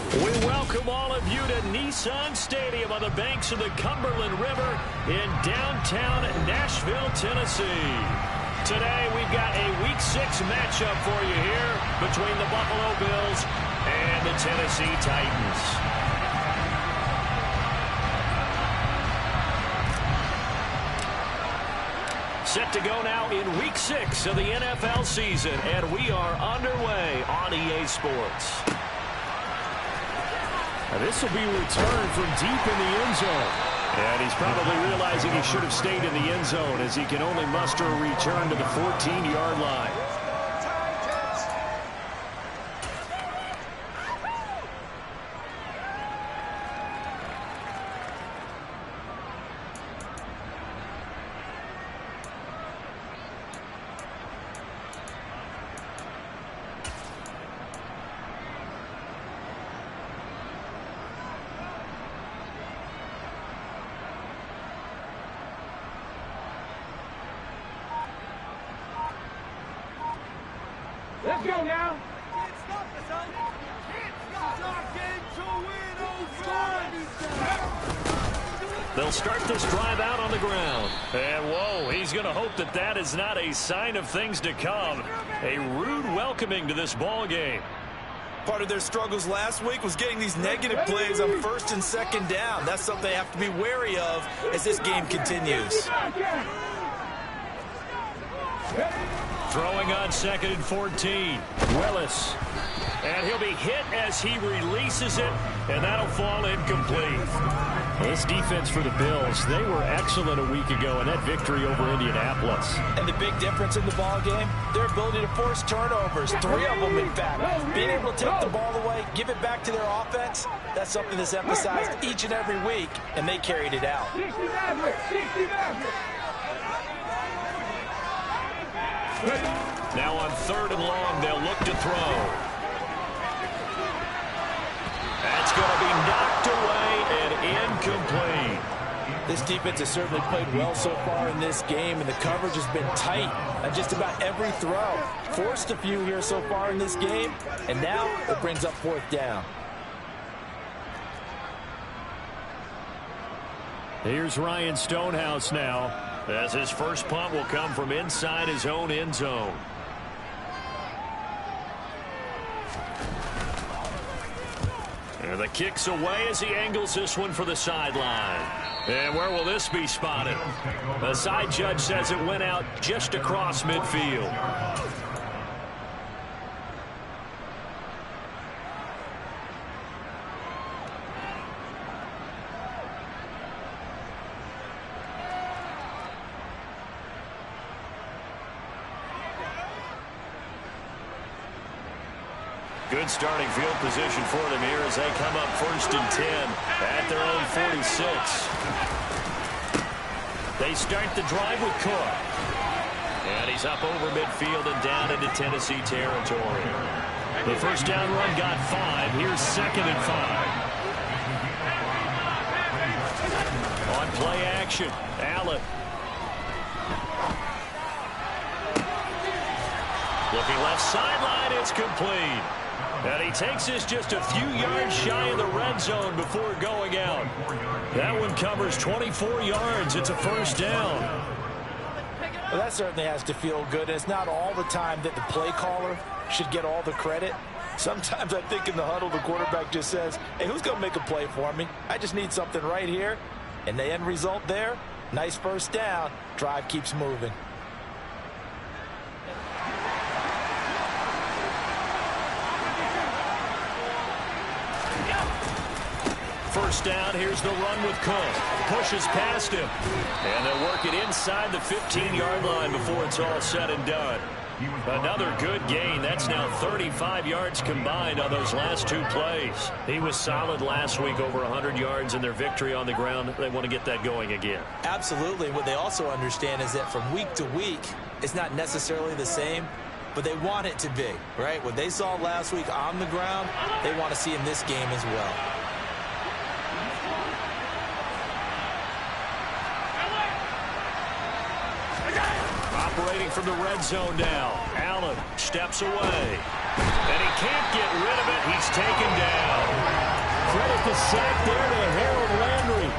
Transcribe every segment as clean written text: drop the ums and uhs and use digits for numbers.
We welcome all of you to Nissan Stadium on the banks of the Cumberland River in downtown Nashville, Tennessee. Today we've got a Week 6 matchup for you here between the Buffalo Bills and the Tennessee Titans. Set to go now in Week 6 of the NFL season, and we are underway on EA Sports. Now this will be returned from deep in the end zone. And he's probably realizing he should have stayed in the end zone as he can only muster a return to the 14-yard line. Let's go now. They'll start this drive out on the ground. And whoa, he's going to hope that that is not a sign of things to come. A rude welcoming to this ball game. Part of their struggles last week was getting these negative plays on first and second down. That's something they have to be wary of as this game continues. Throwing on 2nd and 14. Willis. And he'll be hit as he releases it, and that'll fall incomplete. This defense for the Bills, they were excellent a week ago in that victory over Indianapolis. And the big difference in the ball game, their ability to force turnovers, 3 of them in fact. Being able to take the ball away, give it back to their offense, that's something that's emphasized each and every week, and they carried it out. Now on 3rd and long, they'll look to throw. That's going to be knocked away and incomplete. This defense has certainly played well so far in this game, and the coverage has been tight on just about every throw. Forced a few here so far in this game, and now it brings up 4th down. Here's Ryan Stonehouse now, as his first punt will come from inside his own end zone. And the kick's away as he angles this one for the sideline. And where will this be spotted? The side judge says it went out just across midfield. Good starting field position for them here as they come up 1st and 10 at their own 46. They start the drive with Cook. And he's up over midfield and down into Tennessee territory. The first down run got 5. Here's 2nd and 5. On play action, Allen. Looking left sideline, it's complete. And he takes this just a few yards shy of the red zone before going out. That one covers 24 yards. It's a first down. Well, that certainly has to feel good. It's not all the time that the play caller should get all the credit. Sometimes I think in the huddle, the quarterback just says, hey, who's going to make a play for me? I just need something right here. And the end result there, nice first down. Drive keeps moving. First down, here's the run with Cook. Pushes past him. And they'll work it inside the 15-yard line before it's all said and done. Another good gain. That's now 35 yards combined on those last 2 plays. He was solid last week, over 100 yards in their victory on the ground. They want to get that going again. Absolutely. What they also understand is that from week to week, it's not necessarily the same, but they want it to be, right? What they saw last week on the ground, they want to see in this game as well. Operating from the red zone now. Allen steps away. And he can't get rid of it. He's taken down. Credit the sack there to Harold Landry.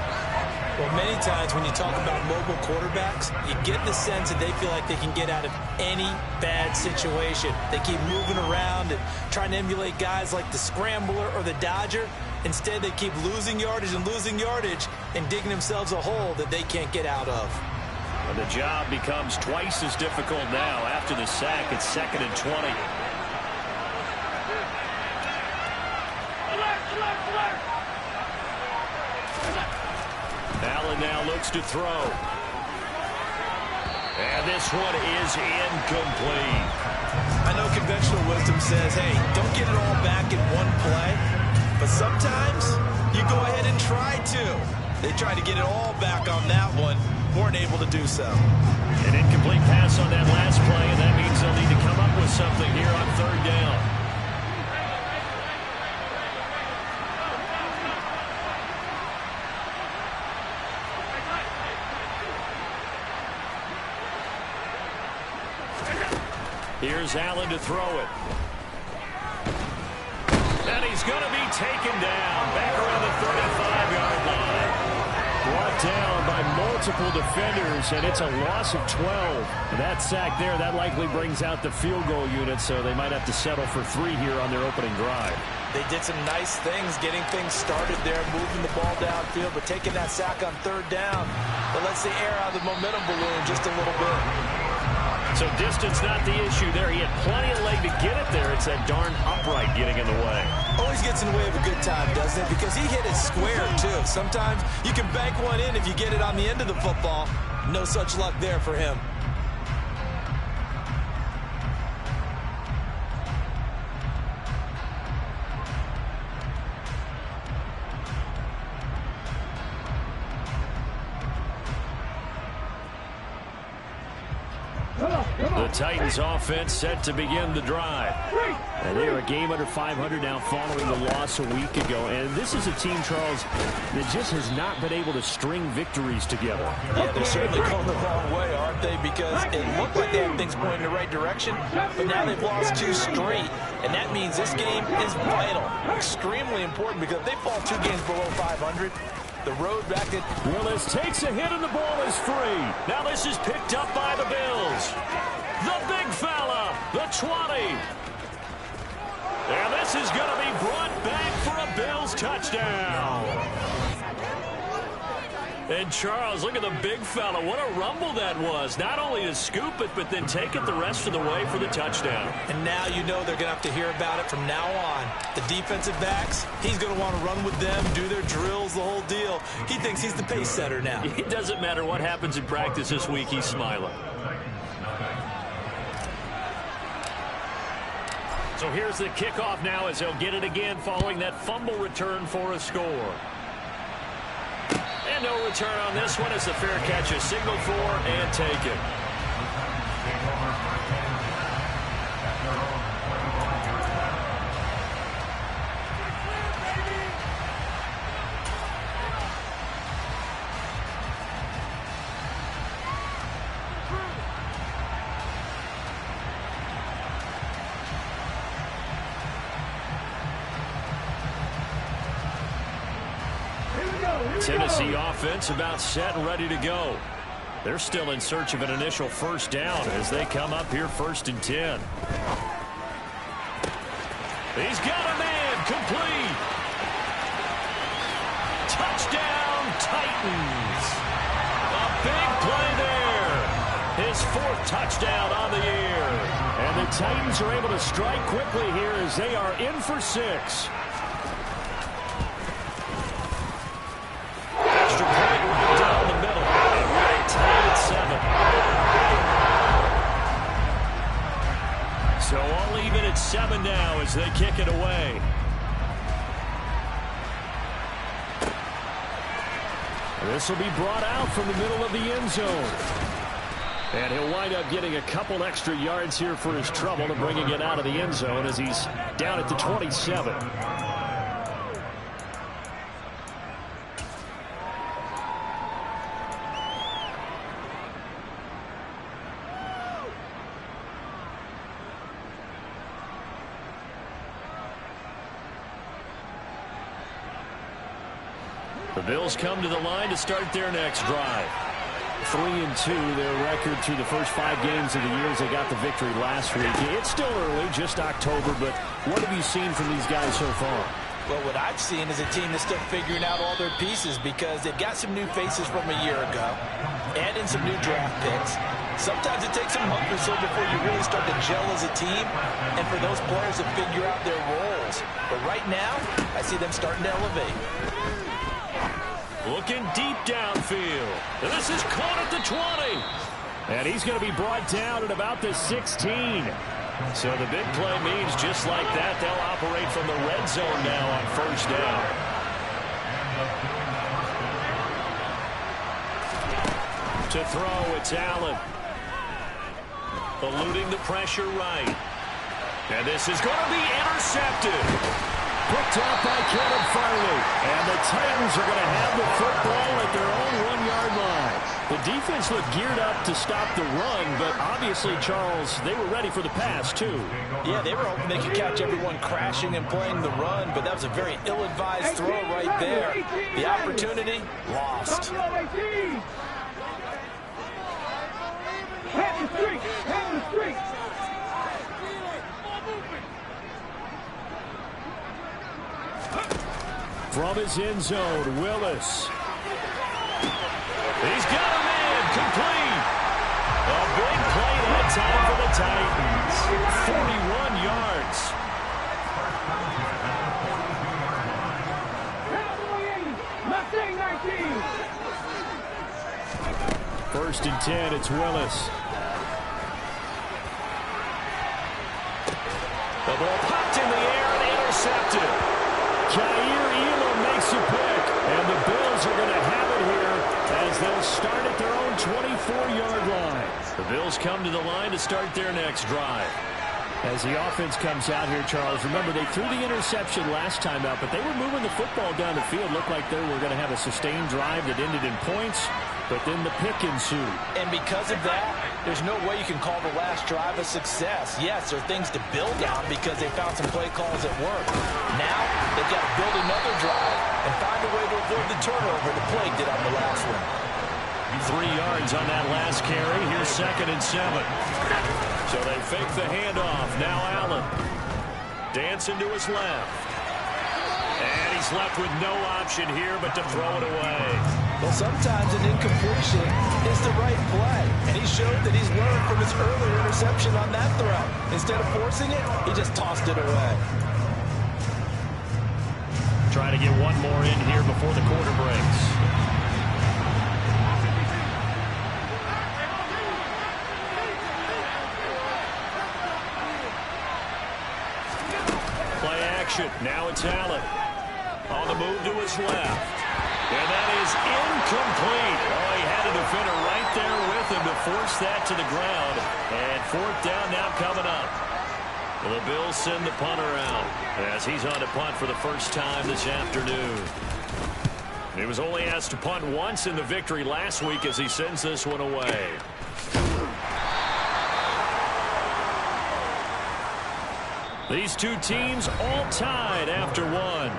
Well, many times when you talk about mobile quarterbacks, you get the sense that they feel like they can get out of any bad situation. They keep moving around and trying to emulate guys like the Scrambler or the Dodger. Instead, they keep losing yardage and digging themselves a hole that they can't get out of. And the job becomes twice as difficult now. After the sack, it's 2nd and 20. Allen now looks to throw. And this one is incomplete. I know conventional wisdom says, hey, don't get it all back in one play. But sometimes you go ahead and try to. They tried to get it all back on that one. Weren't able to do so. An incomplete pass on that last play, and that means they'll need to come up with something here on 3rd down. Here's Allen to throw it. And he's going to be taken down. Back around the 35-yard line. Brought down by multiple defenders, and it's a loss of 12. That sack there, that likely brings out the field goal unit, so they might have to settle for 3 here on their opening drive. They did some nice things, getting things started there, moving the ball downfield, but taking that sack on 3rd down, that lets the air out of the momentum balloon just a little bit. So distance not the issue there. He had plenty of leg to get it there. It's that darn upright getting in the way. Always gets in the way of a good time, doesn't it? Because he hit it square, too. Sometimes you can bank one in if you get it on the end of the football. No such luck there for him. The Titans offense set to begin the drive. And they are a game under 500 now following the loss a week ago. And this is a team, Charles, that just has not been able to string victories together. Yeah, they're certainly going the wrong way, aren't they? Because it looked like they had things pointing in the right direction, but now they've lost 2 straight. And that means this game is vital, extremely important, because if they fall 2 games below 500, the road back at... Willis takes a hit and the ball is free. Now this is picked up by the Bills. The big fella, the 20. And this is going to be brought back for a Bills touchdown. And Charles, look at the big fella. What a rumble that was. Not only to scoop it, but then take it the rest of the way for the touchdown. And now you know they're going to have to hear about it from now on. The defensive backs, he's going to want to run with them, do their drills, the whole deal. He thinks he's the pace setter now. It doesn't matter what happens in practice this week. He's smiling. So here's the kickoff now as he'll get it again following that fumble return for a score. And no return on this one as the fair catch is signaled for and taken. Tennessee offense about set and ready to go. They're still in search of an initial first down as they come up here 1st and 10. He's got a man complete. Touchdown Titans. A big play there. His 4th touchdown on the year. And the Titans are able to strike quickly here as they are in for 6. So all even at 7 now as they kick it away. This will be brought out from the middle of the end zone. And he'll wind up getting a couple extra yards here for his trouble to bringing it out of the end zone as he's down at the 27. The Bills come to the line to start their next drive. 3-2, their record through the first 5 games of the year as they got the victory last week. It's still early, just October, but what have you seen from these guys so far? Well, what I've seen is a team that's still figuring out all their pieces because they've got some new faces from a year ago, add in some new draft picks. Sometimes it takes some month or so before you really start to gel as a team and for those players to figure out their roles. But right now, I see them starting to elevate. Looking deep downfield. This is caught at the 20. And he's going to be brought down at about the 16. So the big play means just like that, they'll operate from the red zone now on first down. To throw, it's Allen. Eluding the pressure right. And this is going to be intercepted. Picked up by Kevin Farley. And the Titans are going to have the football at their own 1-yard line. The defense looked geared up to stop the run, but obviously, Charles, they were ready for the pass, too. Yeah, they were hoping they could catch everyone crashing and playing the run, but that was a very ill-advised throw right there. The opportunity, lost. From his end zone, Willis. He's got a man, complete. A big play that time for the Titans. 41 yards. First and 10, it's Willis. The ball popped in the air and intercepted. Jair Elam makes a pick, and the Bills are going to have it here as they'll start at their own 24-yard line. The Bills come to the line to start their next drive. As the offense comes out here, Charles, remember they threw the interception last time out, but they were moving the football down the field. Looked like they were going to have a sustained drive that ended in points, but then the pick ensued. And because of that, there's no way you can call the last drive a success. Yes, there are things to build on because they found some play calls that work. Now, they've got to build another drive and find a way to avoid the turnover the play did on the last one. 3 yards on that last carry. Here's 2nd and 7. So they fake the handoff. Now Allen. Dancing to his left. And he's left with no option here but to throw it away. Well, sometimes an incompletion is the right play. And he showed that he's learned from his earlier interception on that throw. Instead of forcing it, he just tossed it away. Trying to get one more in here before the quarter breaks. Play action. Now it's Allen. On the move to his left. And that is incomplete. Oh, he had a defender right there with him to force that to the ground. And 4th down now coming up. Well, the Bills send the punter out as he's on to punt for the first time this afternoon. He was only asked to punt once in the victory last week as he sends this one away. These two teams all tied after one.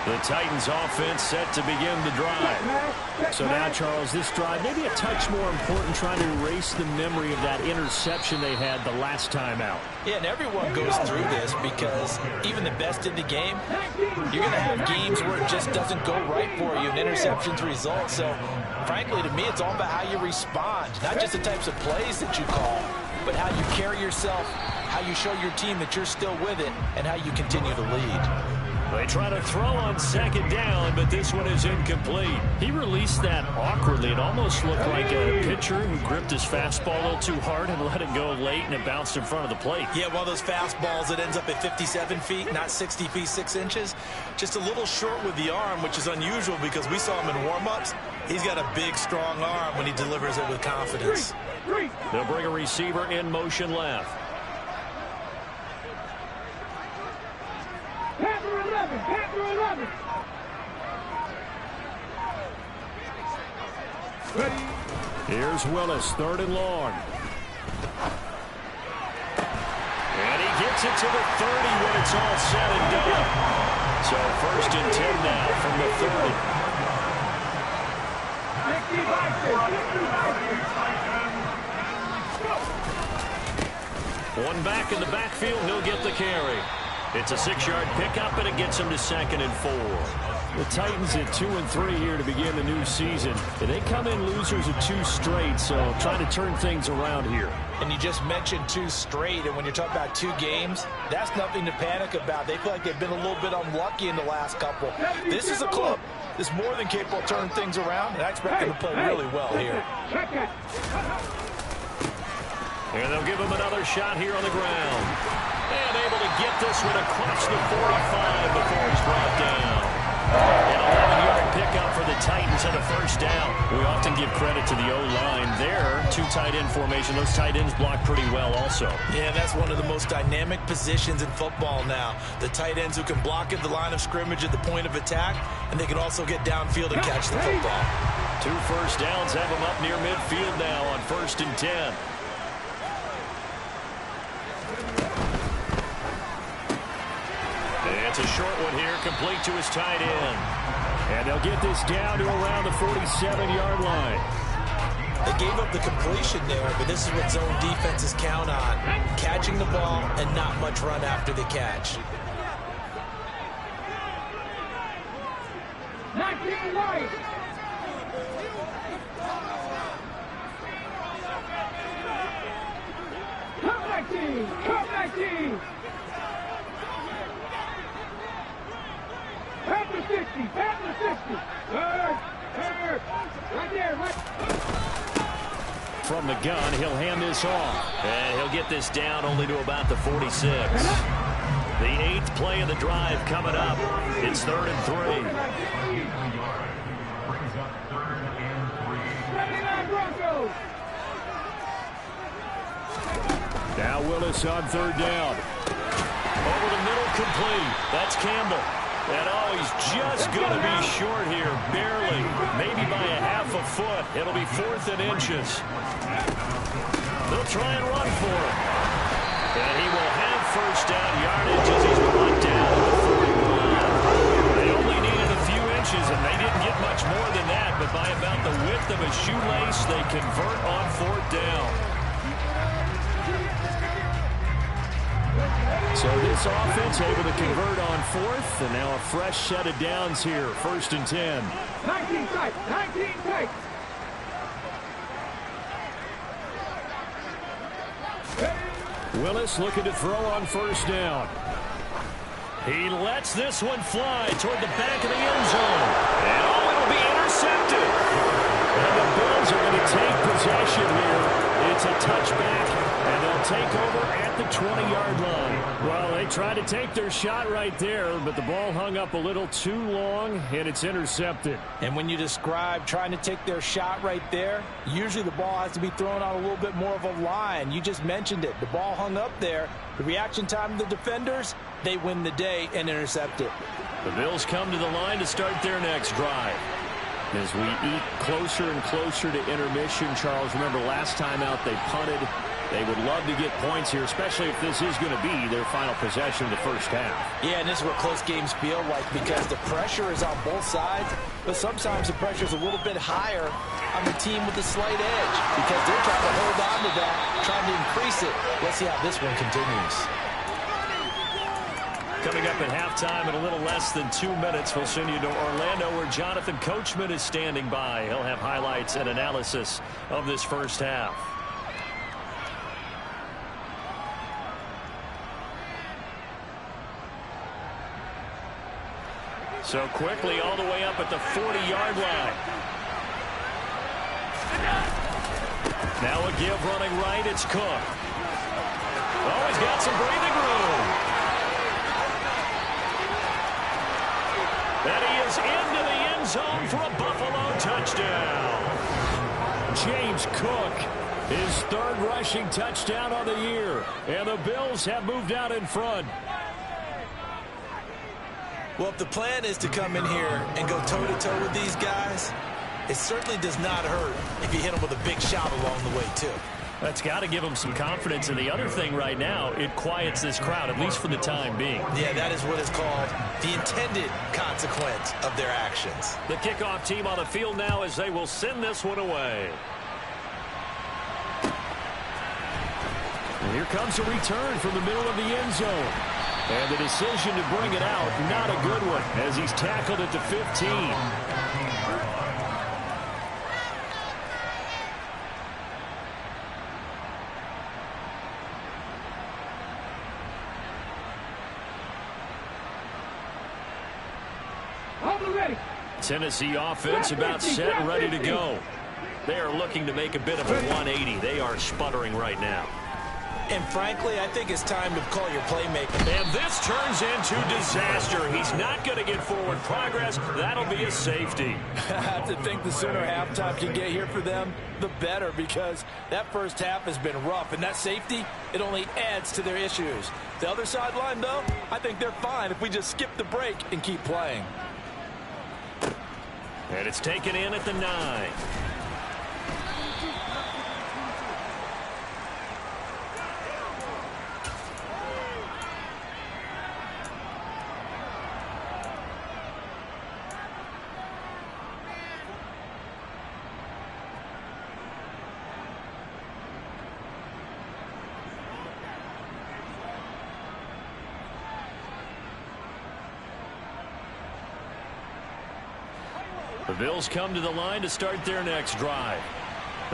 The Titans offense set to begin the drive. So now, Charles, this drive maybe a touch more important, trying to erase the memory of that interception they had the last time out. Yeah, and everyone goes through this because even the best in the game, you're going to have games where it just doesn't go right for you and interceptions result. So, frankly, to me, it's all about how you respond, not just the types of plays that you call, but how you carry yourself, how you show your team that you're still with it, and how you continue to lead. They try to throw on second down, but this one is incomplete. He released that awkwardly. It almost looked like a pitcher who gripped his fastball a little too hard and let it go late, and it bounced in front of the plate. Yeah, one of those fastballs that ends up at 57 feet, not 60 feet, 6 inches. Just a little short with the arm, which is unusual because we saw him in warm-ups. He's got a big, strong arm when he delivers it with confidence. They'll bring a receiver in motion left. Panther 11, Panther 11. Ready. Here's Willis, 3rd and long. And he gets it to the 30 when it's all said and done. So 1st and 10 now from the 30. 1 back in the backfield, he'll get the carry. It's a 6-yard pickup, and it gets him to 2nd and 4. The Titans at 2-3 here to begin the new season. They come in losers of 2 straight, so trying to turn things around here. And you just mentioned 2 straight, and when you're talking about 2 games, that's nothing to panic about. They feel like they've been a little bit unlucky in the last couple. This is a club that's more than capable of turning things around, and I expect them to play really well here. And they'll give him another shot here on the ground. And able to get this one across the 45 before he's brought down. An 11-yard pickup for the Titans and a 1st down. We often give credit to the O-line there. 2 tight end formation. Those tight ends block pretty well also. Yeah, that's one of the most dynamic positions in football now. The tight ends who can block at the line of scrimmage at the point of attack, and they can also get downfield and catch the football. 2 first downs have him up near midfield now on 1st and 10. It's a short one here, complete to his tight end. And they'll get this down to around the 47-yard line. They gave up the completion there, but this is what zone defenses count on. Catching the ball and not much run after the catch. 19 right. Come 19, come 19. Panther 60, Panther 60. Right there, right. From the gun, he'll hand this off. And he'll get this down only to about the 46. The 8th play of the drive coming up. It's 3rd and 3. Now Willis on 3rd down. Over the middle, complete. That's Campbell. And oh, he's just going to be short here, barely, maybe by a half a foot. It'll be 4th and inches. They'll try and run for it. And he will have 1st down yardage as he's brought down to the 41. They only needed a few inches, and they didn't get much more than that. But by about the width of a shoelace, they convert on 4th down. So this offense able to convert on 4th, and now a fresh set of downs here, 1st and 10. 19 tight, 19 tight. Willis looking to throw on 1st down. He lets this one fly toward the back of the end zone. And oh, it'll be intercepted. And the Bills are going to take possession here. It's a touchback, and they'll take over at the 20-yard line. Well, they tried to take their shot right there, but the ball hung up a little too long, and it's intercepted. And when you describe trying to take their shot right there, usually the ball has to be thrown on a little bit more of a line. You just mentioned it. The ball hung up there. The reaction time of the defenders, they win the day and intercept it. The Bills come to the line to start their next drive. As we eat closer and closer to intermission, Charles, remember last time out they punted. They would love to get points here, especially if this is going to be their final possession of the 1st half. Yeah, and this is what close games feel like because the pressure is on both sides, but sometimes the pressure is a little bit higher on the team with the slight edge because they're trying to hold on to that, trying to increase it. Let's see how this one continues. Coming up at halftime in a little less than 2 minutes, we'll send you to Orlando where Jonathan Coachman is standing by. He'll have highlights and analysis of this 1st half. So quickly all the way up at the 40-yard line. Now a give running right. It's Cook. Oh, he's got some breathing room. And he is into the end zone for a Buffalo touchdown. James Cook, his third rushing touchdown on the year. And the Bills have moved out in front. Well, if the plan is to come in here and go toe-to-toe with these guys, it certainly does not hurt if you hit them with a big shot along the way, too. That's got to give them some confidence. And the other thing right now, it quiets this crowd, at least for the time being. Yeah, that is what is called the intended consequence of their actions. The kickoff team on the field now as they will send this one away. And here comes a return from the middle of the end zone. And the decision to bring it out, not a good one, as he's tackled at the 15. Tennessee offense about set and ready to go. They are looking to make a bit of a 180. They are sputtering right now. And frankly, I think it's time to call your playmaker. And this turns into disaster. He's not going to get forward progress. That'll be a safety. I have to think the sooner halftime can get here for them, the better, because that first half has been rough. And that safety, it only adds to their issues. The other sideline, though, I think they're fine if we just skip the break and keep playing. And it's taken in at the 9. The Bills come to the line to start their next drive.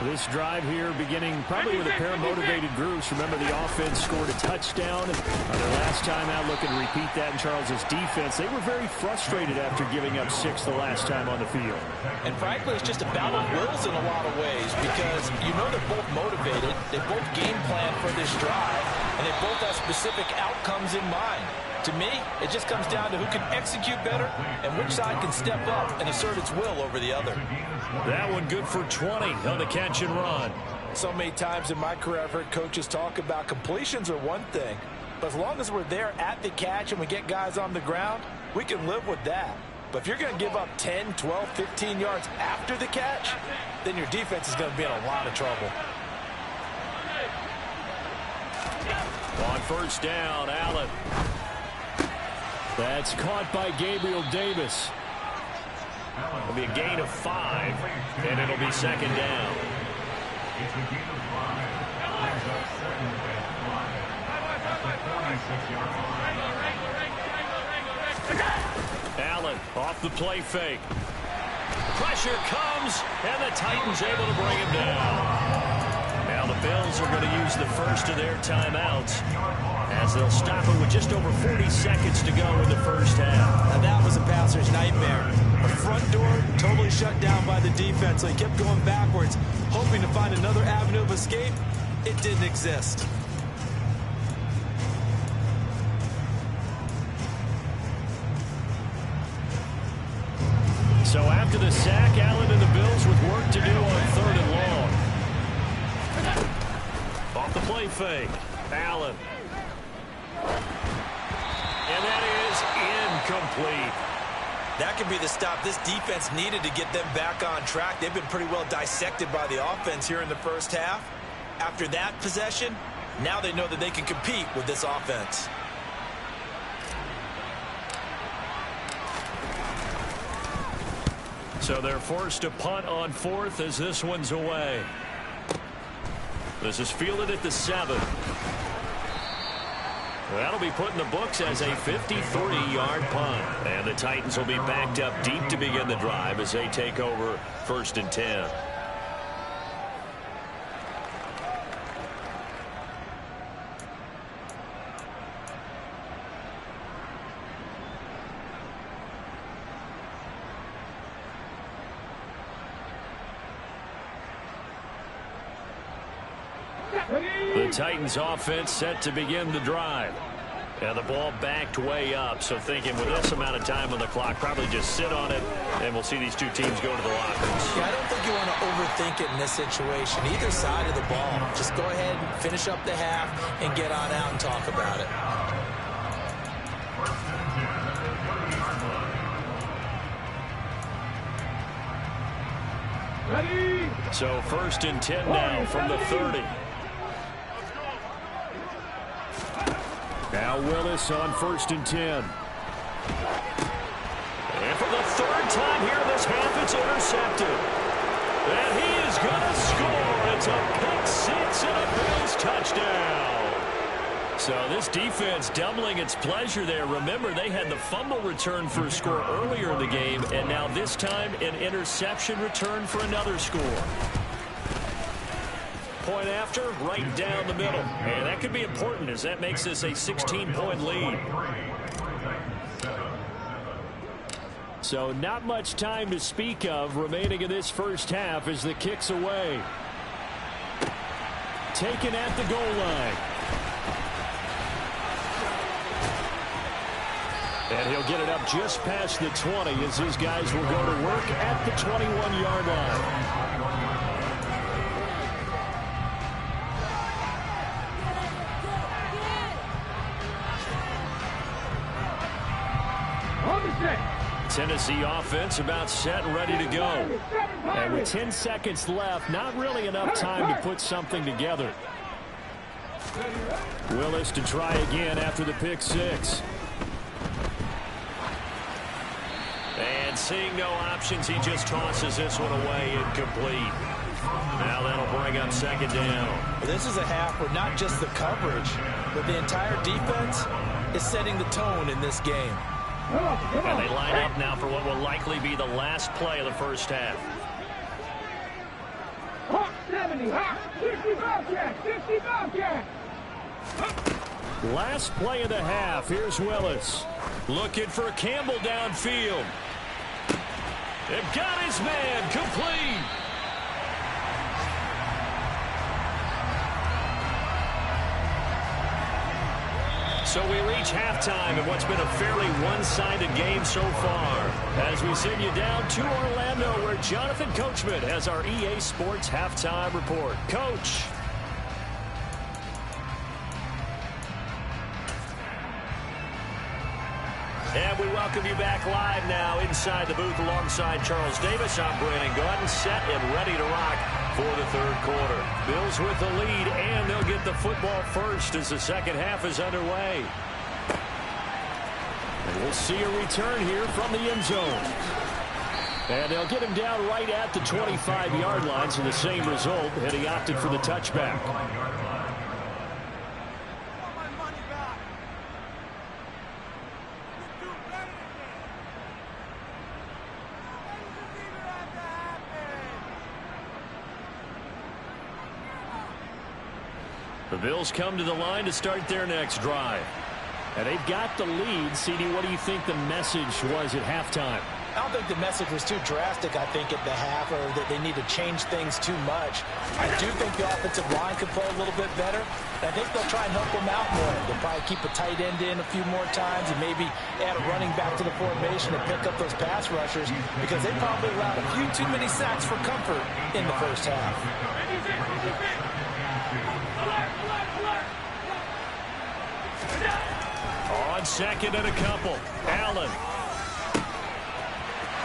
This drive here beginning probably with a pair of motivated groups. Remember, the offense scored a touchdown on their last time out, looking to repeat that in Charles's defense. They were very frustrated after giving up 6 the last time on the field. And frankly, it's just a battle of wills in a lot of ways, because you know they're both motivated, they both game plan for this drive, and they both have specific outcomes in mind. To me, it just comes down to who can execute better and which side can step up and assert its will over the other. That one good for 20 on the catch and run. So many times in my career, I've heard coaches talk about completions are one thing, but as long as we're there at the catch and we get guys on the ground, we can live with that. But if you're going to give up 10, 12, 15 yards after the catch, then your defense is going to be in a lot of trouble. On first down, Allen. That's caught by Gabriel Davis. It'll be a gain of 5, and it'll be second down. Allen off the play fake. Pressure comes, and the Titans able to bring him down. Now the Bills are going to use the first of their timeouts, as they'll stop it with just over 40 seconds to go in the first half. Now that was a passer's nightmare. The front door totally shut down by the defense, so he kept going backwards, hoping to find another avenue of escape. It didn't exist. So after the sack, Allen and the Bills with work to do on 3rd and long. Off the play fake, Allen. And that is incomplete. That could be the stop this defense needed to get them back on track. They've been pretty well dissected by the offense here in the first half. After that possession, now they know that they can compete with this offense. So they're forced to punt on 4th as this one's away. This is fielded at the 7. That'll be put in the books as a 53-yard punt. And the Titans will be backed up deep to begin the drive as they take over 1st and 10. The Titans offense set to begin the drive. And the ball backed way up, so thinking with this amount of time on the clock, probably just sit on it, and we'll see these two teams go to the lockers. Yeah, I don't think you want to overthink it in this situation. Either side of the ball. Just go ahead and finish up the half and get on out and talk about it. Ready? So 1st and 10 now from the 30. Now Willis on 1st and 10. And for the 3rd time here in this half, it's intercepted. And he is going to score. It's a pick six and a Bills touchdown. So this defense doubling its pleasure there. Remember, they had the fumble return for a score earlier in the game, and now this time an interception return for another score. Point after, right down the middle. And that could be important as that makes this a 16-point lead. So not much time to speak of remaining in this first half as the kick's away. Taken at the goal line. And he'll get it up just past the 20 as his guys will go to work at the 21-yard line. Tennessee offense about set and ready to go. And with 10 seconds left, not really enough time to put something together. Willis to try again after the pick six. And seeing no options, he just tosses this one away incomplete. Now that'll bring up 2nd down. This is a half where not just the coverage, but the entire defense is setting the tone in this game. And they line up now for what will likely be the last play of the first half. Hawk 70, Hawk 60 Bobcat, 60 Bobcat. Last play of the half. Here's Willis. Looking for Campbell downfield. It got his man complete. So we reach halftime in what's been a fairly one-sided game so far. As we send you down to Orlando, where Jonathan Coachman has our EA Sports halftime report. Coach. And we welcome you back live now inside the booth alongside Charles Davis. I'm Brandon Gaudin, set and ready to rock for the 3rd quarter. Bills with the lead, and they'll get the football first as the second half is underway. And we'll see a return here from the end zone. And they'll get him down right at the 25-yard line, so the same result, and he opted for the touchback. The Bills come to the line to start their next drive. And they've got the lead. CD, what do you think the message was at halftime? I don't think the message was too drastic, I think, at the half, or that they need to change things too much. I do think the offensive line could play a little bit better. And I think they'll try and help them out more. They'll probably keep a tight end in a few more times and maybe add a running back to the formation and pick up those pass rushers, because they probably allowed a few too many sacks for comfort in the first half. On 2nd and a couple. Allen.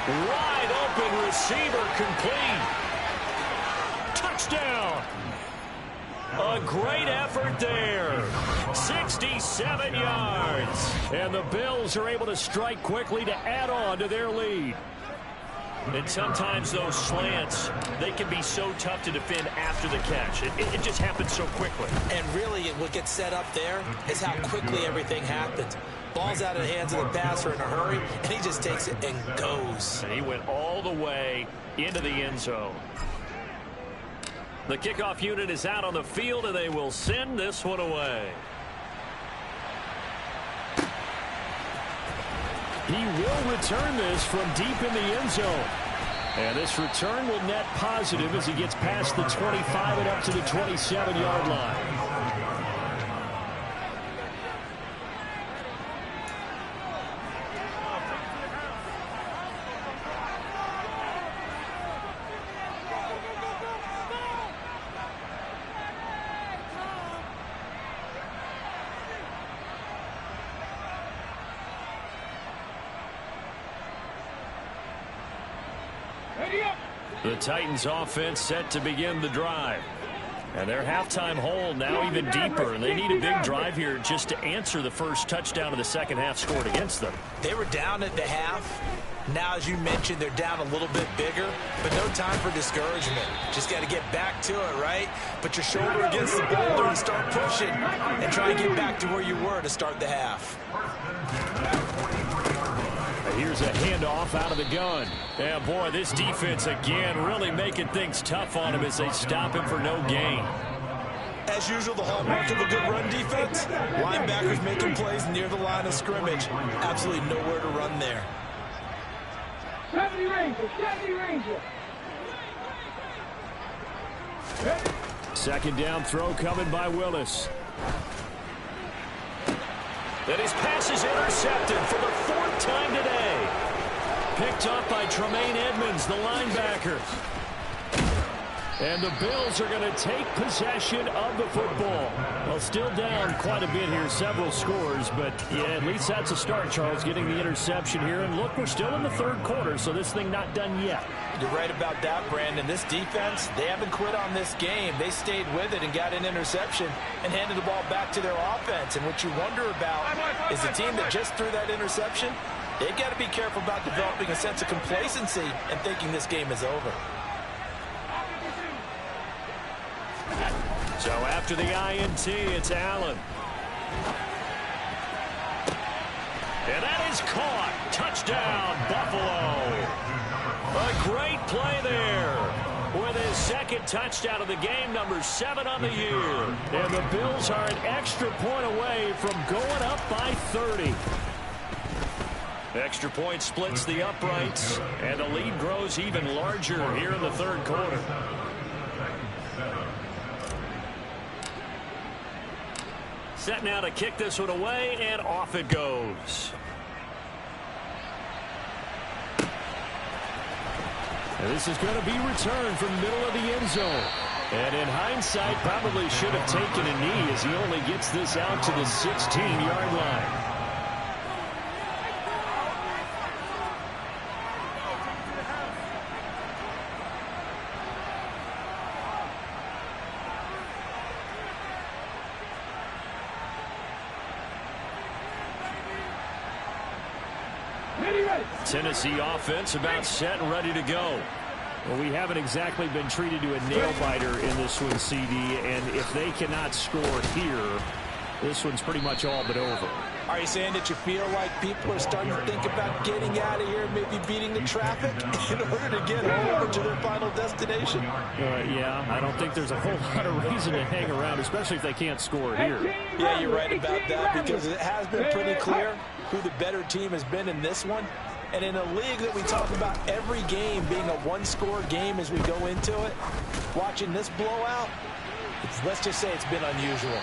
Wide open receiver complete. Touchdown. A great effort there. 67 yards. And the Bills are able to strike quickly to add on to their lead. And sometimes those slants, they can be so tough to defend after the catch. It just happens so quickly. And really, what gets set up there is how quickly everything happens. Ball's out of the hands of the passer in a hurry, and he just takes it and goes. And he went all the way into the end zone. The kickoff unit is out on the field, and they will send this one away. He will return this from deep in the end zone. And this return will net positive as he gets past the 25 and up to the 27-yard line. The Titans offense set to begin the drive. And their halftime hole now even deeper. And they need a big drive here just to answer the first touchdown of the second half scored against them. They were down at the half. Now, as you mentioned, they're down a little bit bigger, but no time for discouragement. Just got to get back to it, right? Put your shoulder against the boulder and start pushing and try and get back to where you were to start the half. Here's a handoff out of the gun. And boy, this defense again really making things tough on him as they stop him for no gain. As usual, the hallmark of a good run defense, linebackers making plays near the line of scrimmage. Absolutely nowhere to run there. 70 Ranger. Second down throw coming by Willis. And his pass is intercepted for the fourth time today. Picked up by Tremaine Edmonds, the linebacker. And the Bills are going to take possession of the football. Well, still down quite a bit here, several scores, but yeah, at least that's a start, Charles, getting the interception here. And look, we're still in the third quarter, so this thing not done yet. You're right about that, Brandon. This defense, they haven't quit on this game. They stayed with it and got an interception and handed the ball back to their offense. And what you wonder about is the team that just threw that interception, they've got to be careful about developing a sense of complacency and thinking this game is over. So after the INT, it's Allen. And that is caught. Touchdown, Buffalo. A great play there. With his second touchdown of the game, number 7 on the year. And the Bills are an extra point away from going up by 30. Extra point splits the uprights, and the lead grows even larger here in the third quarter. Set now to kick this one away, and off it goes. And this is going to be returned from the middle of the end zone. And in hindsight, probably should have taken a knee as he only gets this out to the 16-yard line. Tennessee offense about set and ready to go. Well, we haven't exactly been treated to a nail-biter in this one, CD, and if they cannot score here, this one's pretty much all but over. Are you saying that you feel like people are starting to think about getting out of here, maybe beating the traffic in order to get over to their final destination? Yeah, I don't think there's a whole lot of reason to hang around, especially if they can't score here. Yeah, you're right about that, because it has been pretty clear who the better team has been in this one. And in a league that we talk about every game being a one-score game as we go into it, watching this blowout, let's just say it's been unusual.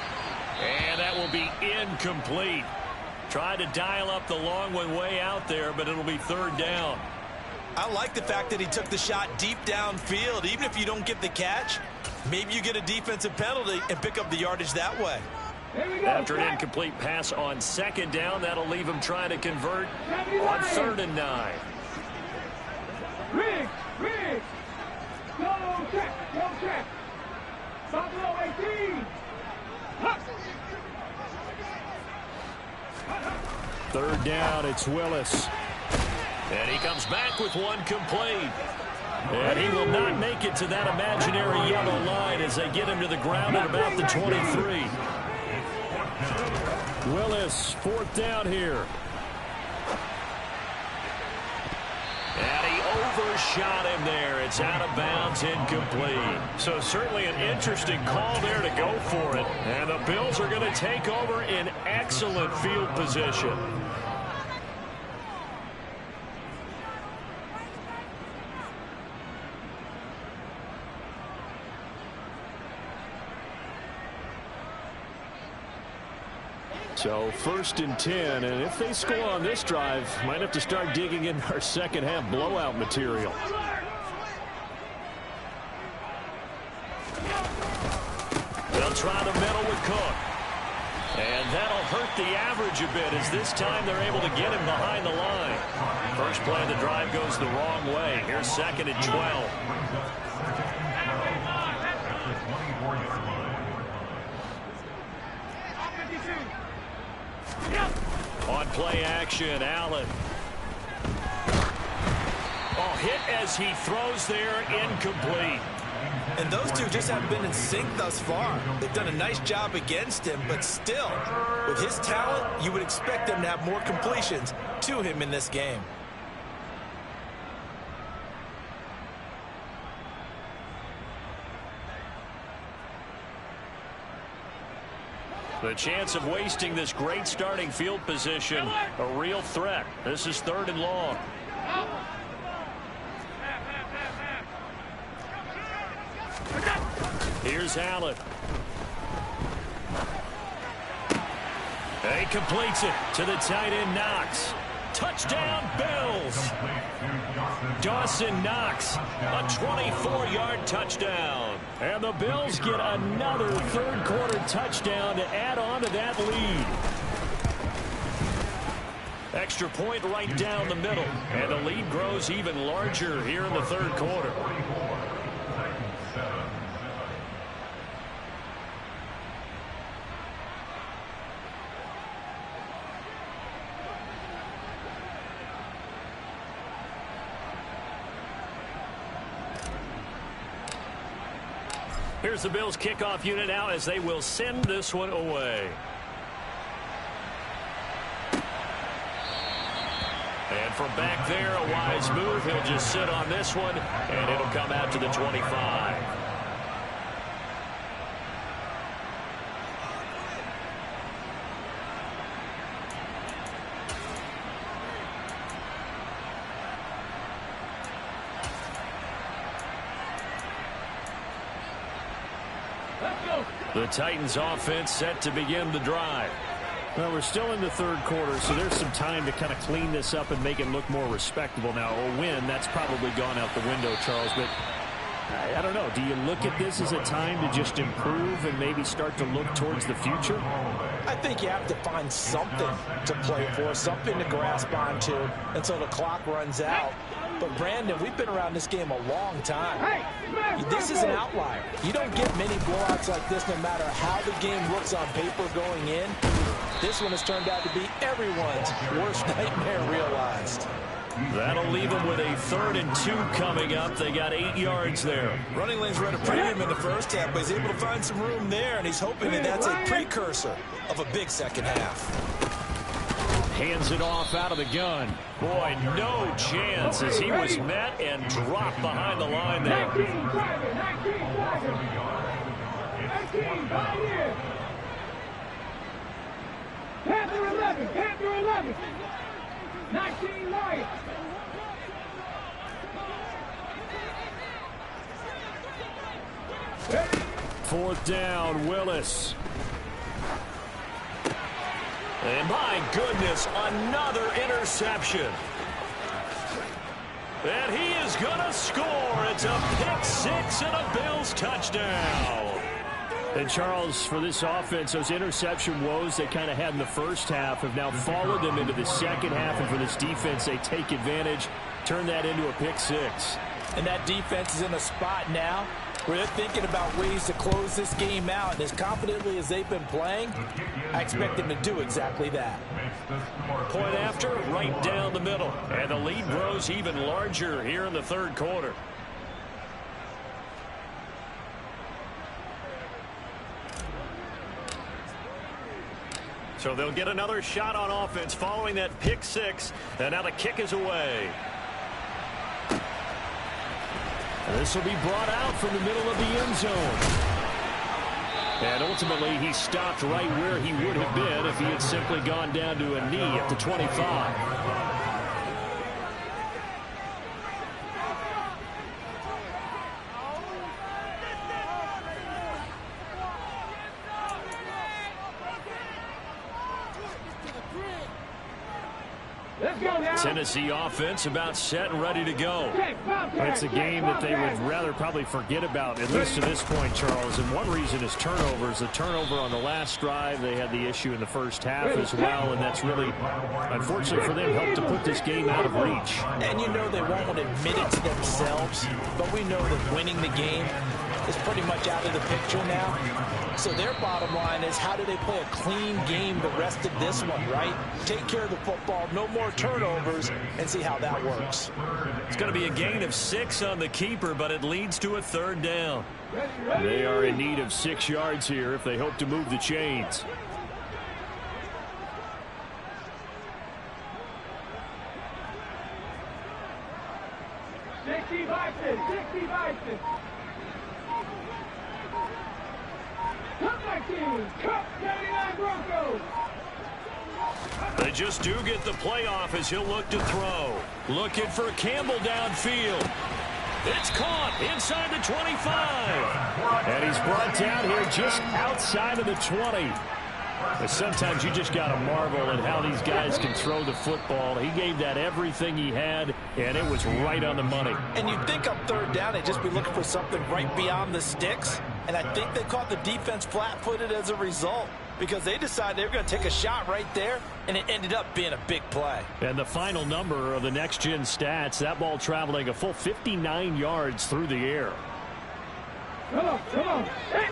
And that will be incomplete. Tried to dial up the long one way out there, but it'll be third down. I like the fact that he took the shot deep downfield. Even if you don't get the catch, maybe you get a defensive penalty and pick up the yardage that way. After an incomplete pass on second down, that'll leave him trying to convert on 3rd and 9. Riggs. Go check. Buffalo 18. Third down, it's Willis. And he comes back with one complete. And he will not make it to that imaginary yellow line as they get him to the ground at about the 23. Willis, 4th down here. And he overshot him there. It's out of bounds, incomplete. So certainly an interesting call there to go for it. And the Bills are going to take over in excellent field position. So 1st and 10, and if they score on this drive, might have to start digging in our second half blowout material. They'll try the middle with Cook. And that'll hurt the average a bit as this time they're able to get him behind the line. First play of the drive goes the wrong way. Here's 2nd and 12. On play action, Allen. Oh, hit as he throws there, incomplete. And those two just haven't been in sync thus far. They've done a nice job against him, but still, with his talent, you would expect them to have more completions to him in this game. The chance of wasting this great starting field position, a real threat. This is 3rd and long. Here's Allen. He completes it to the tight end, Knox. Touchdown, Bills. Dawson Knox, a 24-yard touchdown. And the Bills get another 3rd quarter touchdown to add on to that lead. Extra point right down the middle. And the lead grows even larger here in the 3rd quarter. Here's the Bills kickoff unit now as they will send this one away. And from back there, a wise move. He'll just sit on this one, and it'll come out to the 25. The Titans offense set to begin the drive. Well, we're still in the 3rd quarter, so there's some time to kind of clean this up and make it look more respectable. Now, a win, that's probably gone out the window, Charles, but I don't know. Do you look at this as a time to just improve and maybe start to look towards the future? I think you have to find something to play for, something to grasp onto until the clock runs out. But, Brandon, we've been around this game a long time. This is an outlier. You don't get many blowouts like this no matter how the game looks on paper going in. This one has turned out to be everyone's worst nightmare realized. That'll leave them with a 3rd and 2 coming up. They got 8 yards there. Running lanes were at a premium in the first half, but he's able to find some room there, and he's hoping that that's a precursor of a big second half. Hands it off out of the gun. Boy, no chance as he was met and dropped behind the line there. 19 right here. Panther 11, Panther 11. 19 right. Fourth down, Willis. And my goodness, another interception. And he is going to score. It's a pick six and a Bills touchdown. And, Charles, for this offense, those interception woes they kind of had in the first half have now followed them into the second half. And for this defense, they take advantage, turn that into a pick six. And that defense is in a spot now where they're thinking about ways to close this game out. And as confidently as they've been playing, I expect them to do exactly that. Point after, right down the middle. And the lead grows even larger here in the third quarter. So they'll get another shot on offense following that pick six. And now the kick is away. This will be brought out from the middle of the end zone. And ultimately, he stopped right where he would have been if he had simply gone down to a knee at the 25. Tennessee offense about set and ready to go. It's a game that they would rather probably forget about, at least to this point, Charles. And one reason is turnovers. The turnover on the last drive, they had the issue in the first half as well, and that's really, unfortunately for them, helped to put this game out of reach. And you know they won't admit it to themselves, but we know that winning the game is pretty much out of the picture now. So their bottom line is, how do they play a clean game the rest of this one, right? Take care of the football, no more turnovers, and see how that works. It's going to be a gain of 6 on the keeper, but it leads to a 3rd down. They are in need of 6 yards here if they hope to move the chains. They just do get the playoff as he'll look to throw. Looking for Campbell downfield. It's caught inside the 25. And he's brought down here just outside of the 20. But sometimes you just got to marvel at how these guys can throw the football. He gave that everything he had, and it was right on the money. And you'd think on 3rd down they'd just be looking for something right beyond the sticks. And I think they caught the defense flat-footed as a result, because they decided they were going to take a shot right there, and it ended up being a big play. And the final number of the next-gen stats, that ball traveling a full 59 yards through the air. Come on, come on. Hey.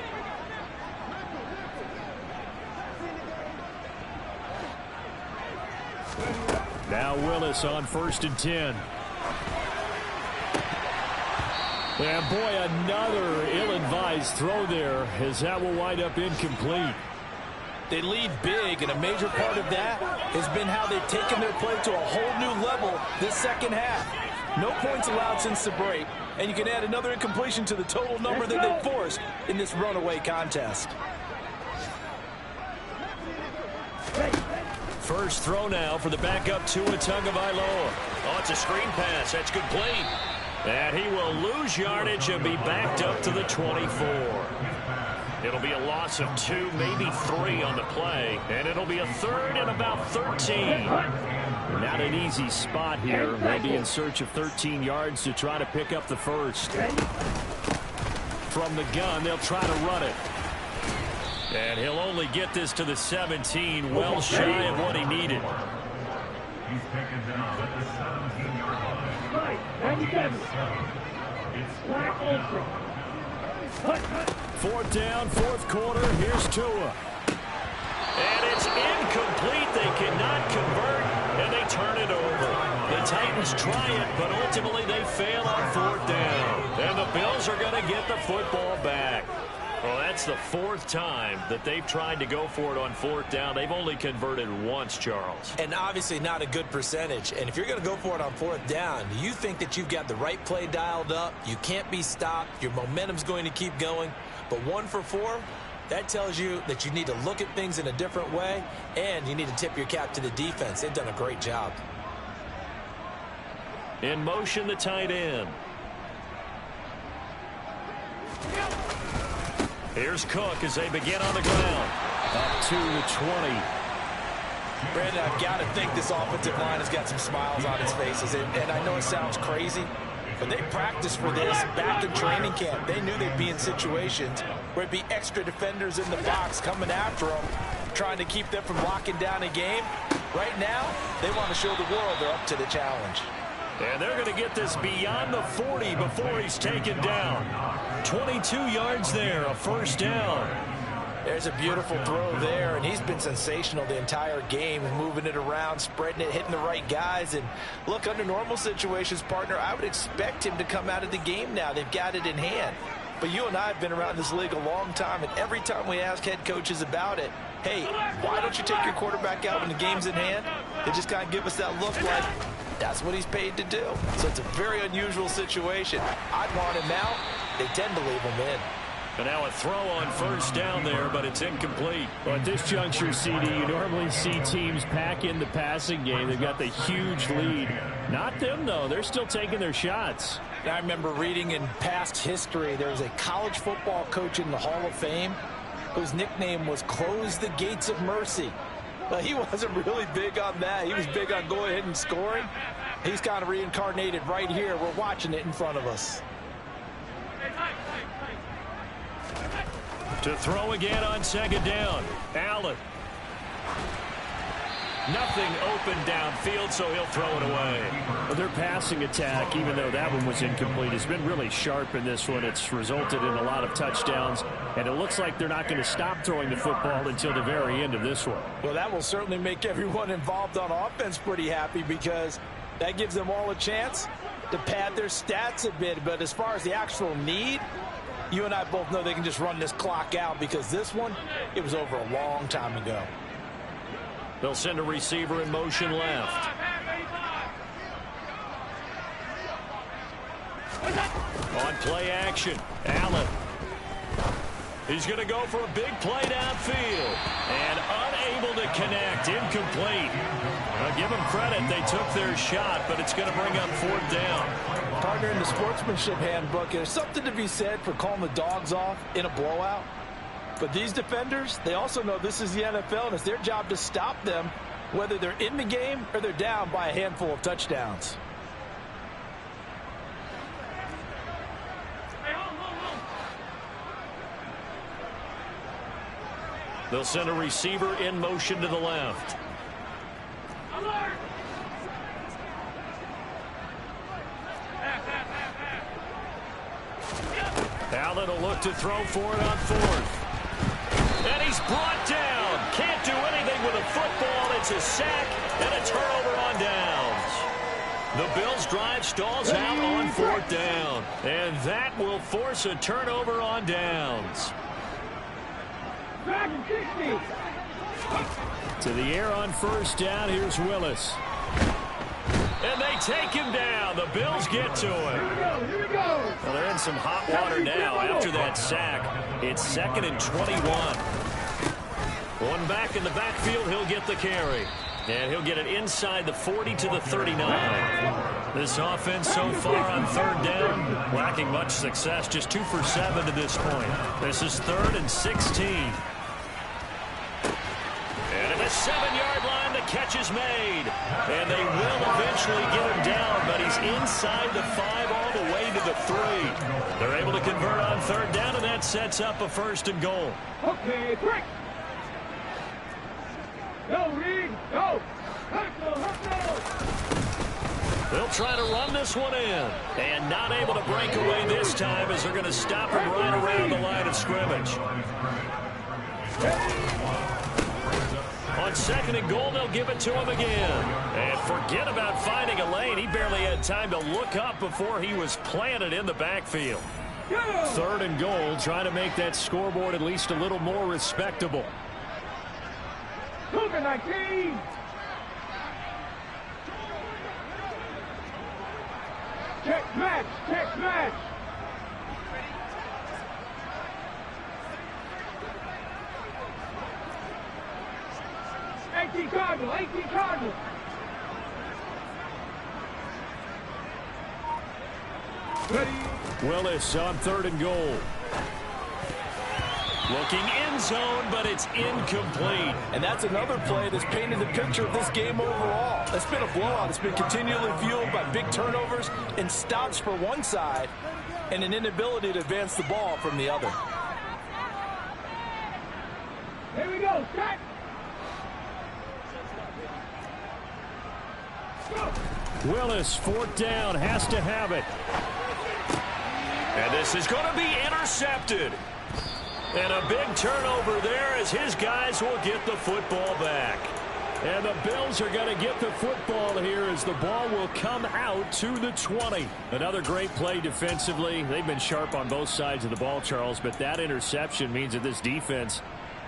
Now Willis on 1st and 10. And boy, another ill-advised throw there, as that will wind up incomplete. They lead big, and a major part of that has been how they've taken their play to a whole new level this second half. No points allowed since the break, and you can add another incompletion to the total number that they forced in this runaway contest. First throw now for the backup Tua Tagovailoa. Oh, it's a screen pass. That's complete. And he will lose yardage and be backed up to the 24. It'll be a loss of 2, maybe 3 on the play. And it'll be a 3rd and about 13. Not an easy spot here. They'll be in search of 13 yards to try to pick up the first. From the gun, they'll try to run it. And he'll only get this to the 17, well shy of what he needed. He's taken down at the 17-yard line. 97. It's Black Ultra. 4th down, 4th quarter. Here's Tua. And it's incomplete. They cannot convert, and they turn it over. The Titans try it, but ultimately they fail on 4th down. And the Bills are going to get the football back. Well, that's the 4th time that they've tried to go for it on 4th down. They've only converted once, Charles. And obviously not a good percentage. And if you're going to go for it on 4th down, you think that you've got the right play dialed up. You can't be stopped. Your momentum's going to keep going. But 1 for 4, that tells you that you need to look at things in a different way, and you need to tip your cap to the defense. They've done a great job. In motion, the tight end. Here's Cook as they begin on the ground. Up to the 20. Brandon, I've got to think this offensive line has got some smiles on its faces. And I know it sounds crazy, but they practiced for this back in training camp. They knew they'd be in situations where it'd be extra defenders in the box coming after them, trying to keep them from locking down a game. Right now, they want to show the world they're up to the challenge. And they're going to get this beyond the 40 before he's taken down. 22 yards there, a 1st down. There's a beautiful throw there, and he's been sensational the entire game, moving it around, spreading it, hitting the right guys. And look, under normal situations, partner, I would expect him to come out of the game now. They've got it in hand. But you and I have been around this league a long time, and every time we ask head coaches about it, hey, why don't you take your quarterback out when the game's in hand? They just kind of give us that look like that's what he's paid to do. So it's a very unusual situation. I'd want him out. They tend to leave him in. And now a throw on 1st down there, but it's incomplete. Well, at this juncture, CD, you normally see teams pack in the passing game. They've got the huge lead. Not them, though. They're still taking their shots. I remember reading in past history, there was a college football coach in the Hall of Fame whose nickname was Close the Gates of Mercy. He wasn't really big on that. He was big on going ahead and scoring. He's kind of reincarnated right here. We're watching it in front of us. To throw again on second down. Allen. Nothing open downfield, so he'll throw it away. Well, their passing attack, even though that one was incomplete, has been really sharp in this one. It's resulted in a lot of touchdowns, and it looks like they're not going to stop throwing the football until the very end of this one. Well, that will certainly make everyone involved on offense pretty happy because that gives them all a chance to pad their stats a bit. But as far as the actual need, you and I both know they can just run this clock out because this one, it was over a long time ago. They'll send a receiver in motion left. On play action, Allen. He's going to go for a big play downfield. And unable to connect, incomplete. Give them credit, they took their shot, but it's going to bring up fourth down. Partner, in the sportsmanship handbook, there's something to be said for calling the dogs off in a blowout. But these defenders, they also know this is the NFL, and it's their job to stop them, whether they're in the game or they're down by a handful of touchdowns. They'll send a receiver in motion to the left. Allen will look to throw for it on fourth. And he's brought down. Can't do anything with a football. It's a sack and a turnover on downs. The Bills' drive stalls out on fourth down. And that will force a turnover on downs. To the air on first down. Here's Willis. And they take him down. The Bills get to him. Well, they're in some hot water now after that sack. It's 2nd and 21. One back in the backfield, he'll get the carry. And he'll get it inside the 40 to the 39. This offense so far on third down, lacking much success, just 2 for 7 to this point. This is 3rd and 16. And at the 7-yard line, the catch is made. And they will eventually get him down, but he's inside the 5 all the way to the 3. They're able to convert on third down, and that sets up a 1st and goal. Okay, quick. Go, Reed, go. They'll try to run this one in. And not able to break away this time as they're going to stop him right around the line of scrimmage. On 2nd and goal, they'll give it to him again. And forget about finding a lane. He barely had time to look up before he was planted in the backfield. 3rd and goal, trying to make that scoreboard at least a little more respectable. 19. Check match, check match. 18 Cardinal, 18 Cardinal. Ready. Willis on 3rd and goal. Looking end zone, but it's incomplete. And that's another play that's painted the picture of this game overall. It's been a blowout. It's been continually fueled by big turnovers and stops for one side and an inability to advance the ball from the other. Here we go, set. Willis, 4th down, has to have it. And this is going to be intercepted. And a big turnover there as his guys will get the football back. And the Bills are going to get the football here as the ball will come out to the 20. Another great play defensively. They've been sharp on both sides of the ball, Charles, but that interception means that this defense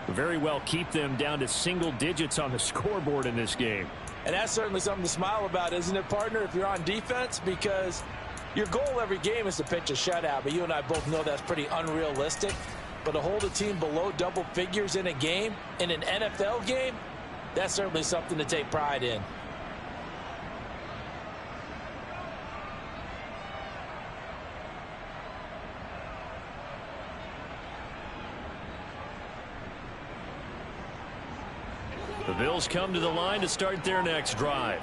will very well keep them down to single digits on the scoreboard in this game. And that's certainly something to smile about, isn't it, partner, if you're on defense? Because your goal every game is to pitch a shutout, but you and I both know that's pretty unrealistic. But to hold a team below double figures in a game, in an NFL game, that's certainly something to take pride in. The Bills come to the line to start their next drive.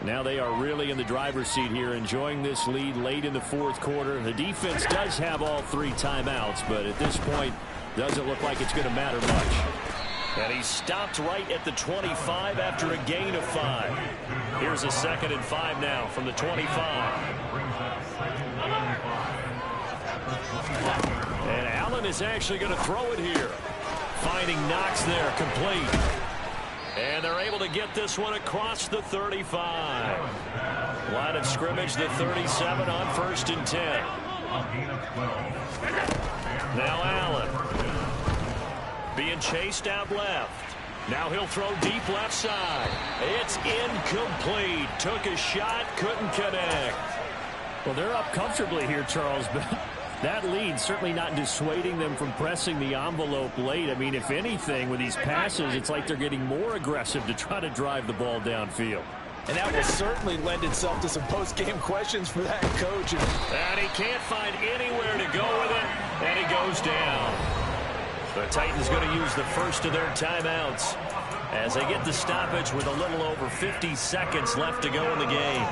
Now they are really in the driver's seat here, enjoying this lead late in the fourth quarter. The defense does have all 3 timeouts, but at this point, doesn't look like it's going to matter much. And he stopped right at the 25 after a gain of 5. Here's a 2nd and 5 now from the 25. And Allen is actually going to throw it here. Finding Knox there, complete. And they're able to get this one across the 35. Line of scrimmage, the 37 on 1st and 10. Now Allen. Being chased out left. Now he'll throw deep left side. It's incomplete. Took a shot, couldn't connect. Well, they're up comfortably here, Charles, but that lead certainly not dissuading them from pressing the envelope late. I mean, if anything, with these passes, it's like they're getting more aggressive to try to drive the ball downfield. And that will certainly lend itself to some post-game questions for that coach. And he can't find anywhere to go with it, and he goes down. The Titans going to use the first of their timeouts as they get the stoppage with a little over 50 seconds left to go in the game.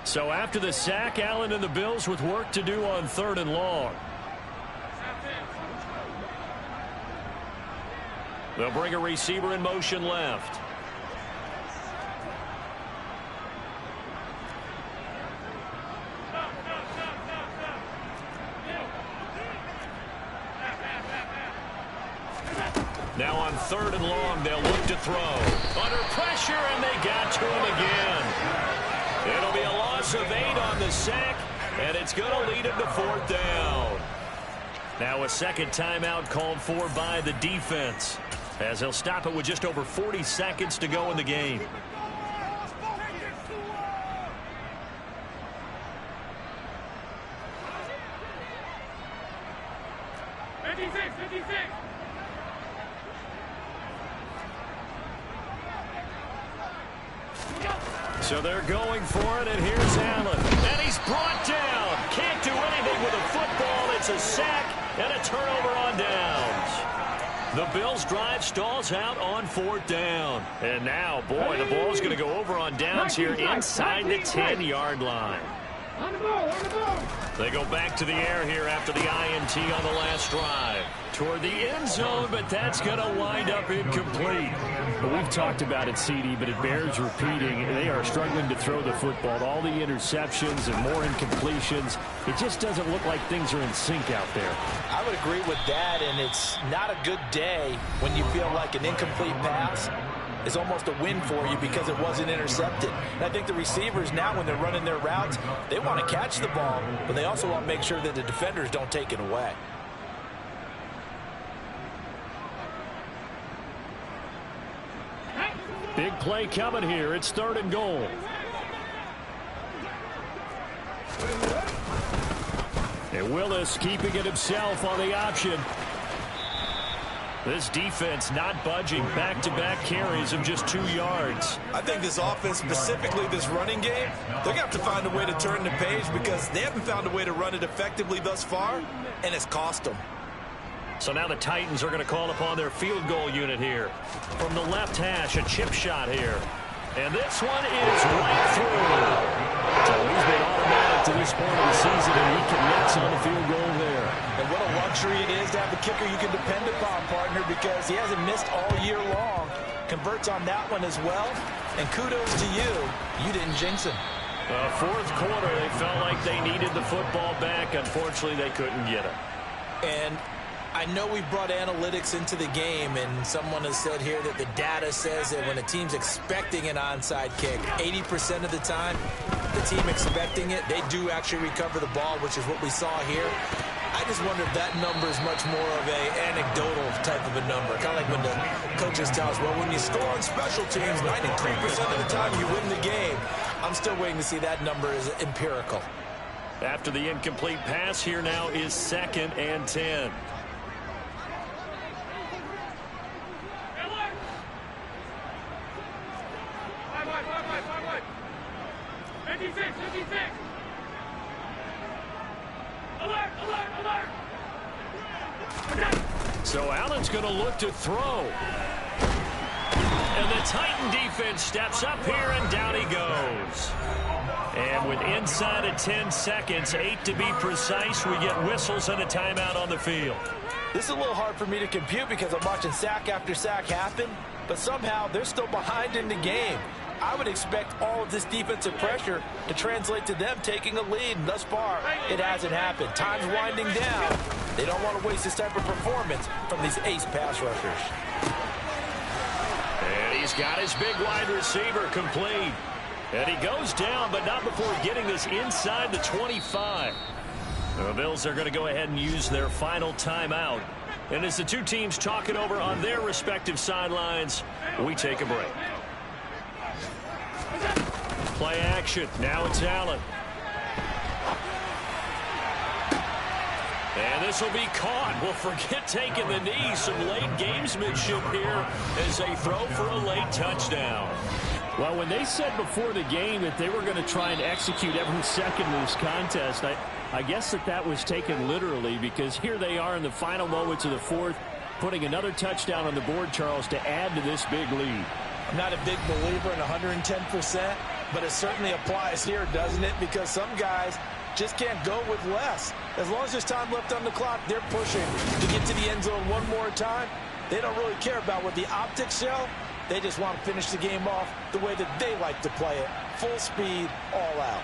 So after the sack, Allen and the Bills with work to do on 3rd and long. They'll bring a receiver in motion left. Now on 3rd and long, they'll look to throw. Under pressure, and they got to him again. It'll be a loss of 8 on the sack, and it's going to lead him to 4th down. Now a 2nd timeout called for by the defense, as he'll stop it with just over 40 seconds to go in the game. So they're going for it, and here's Allen. And he's brought down. Can't do anything with a football. It's a sack and a turnover on downs. The Bills' drive stalls out on 4th down. And now, boy, the ball's going to go over on downs here inside the 10-yard line. On the ball, on the ball. They go back to the air here after the INT on the last drive. Toward the end zone, but that's going to wind up incomplete. Well, we've talked about it, CD, but it bears repeating. They are struggling to throw the football. All the interceptions and more incompletions. It just doesn't look like things are in sync out there. I would agree with that, and it's not a good day when you feel like an incomplete pass is almost a win for you because it wasn't intercepted. And I think the receivers now, when they're running their routes, they want to catch the ball, but they also want to make sure that the defenders don't take it away. Big play coming here. It's 3rd and goal. And Willis keeping it himself on the option. This defense not budging. Back-to-back carries of just 2 yards. I think this offense, specifically this running game, they're going to have to find a way to turn the page because they haven't found a way to run it effectively thus far, and it's cost them. So now the Titans are going to call upon their field goal unit here. From the left hash, a chip shot here. And this one is right through. So he's been automatic to this point of the season, and he connects on the field goal there. And what a luxury it is to have a kicker you can depend upon, partner, because he hasn't missed all year long. Converts on that one as well. And kudos to you. You didn't jinx him. 4th quarter, they felt like they needed the football back. Unfortunately, they couldn't get it. And I know we brought analytics into the game, and someone has said here that the data says that when a team's expecting an onside kick, 80% of the time, the team expecting it, they do actually recover the ball, which is what we saw here. I just wonder if that number is much more of a anecdotal type of a number. Kind of like when the coaches tell us, well, when you score on special teams, 93% of the time you win the game. I'm still waiting to see that number is empirical. After the incomplete pass, here now is 2nd and 10. So Allen's going to look to throw. And the Titan defense steps up here, and down he goes. And with inside of 10 seconds, 8 to be precise, we get whistles and a timeout on the field. This is a little hard for me to compute because I'm watching sack after sack happen, but somehow they're still behind in the game. I would expect all of this defensive pressure to translate to them taking a lead, and thus far, it hasn't happened. Time's winding down. They don't want to waste this type of performance from these ace pass rushers. And he's got his big wide receiver complete. And he goes down, but not before getting this inside the 25. The Bills are going to go ahead and use their final timeout. And as the two teams talk it over on their respective sidelines, we take a break. Play action. Now it's Allen. And this will be caught. Well, forget taking the knee. Some late gamesmanship here as they throw for a late touchdown. Well, when they said before the game that they were going to try and execute every second of this contest, I guess that was taken literally, because here they are in the final moments of the fourth, putting another touchdown on the board, Charles, to add to this big lead. I'm not a big believer in 110%, but it certainly applies here, doesn't it? Because some guys just can't go with less. As long as there's time left on the clock, they're pushing to get to the end zone one more time. They don't really care about what the optics show. They just want to finish the game off the way that they like to play it. Full speed, all out.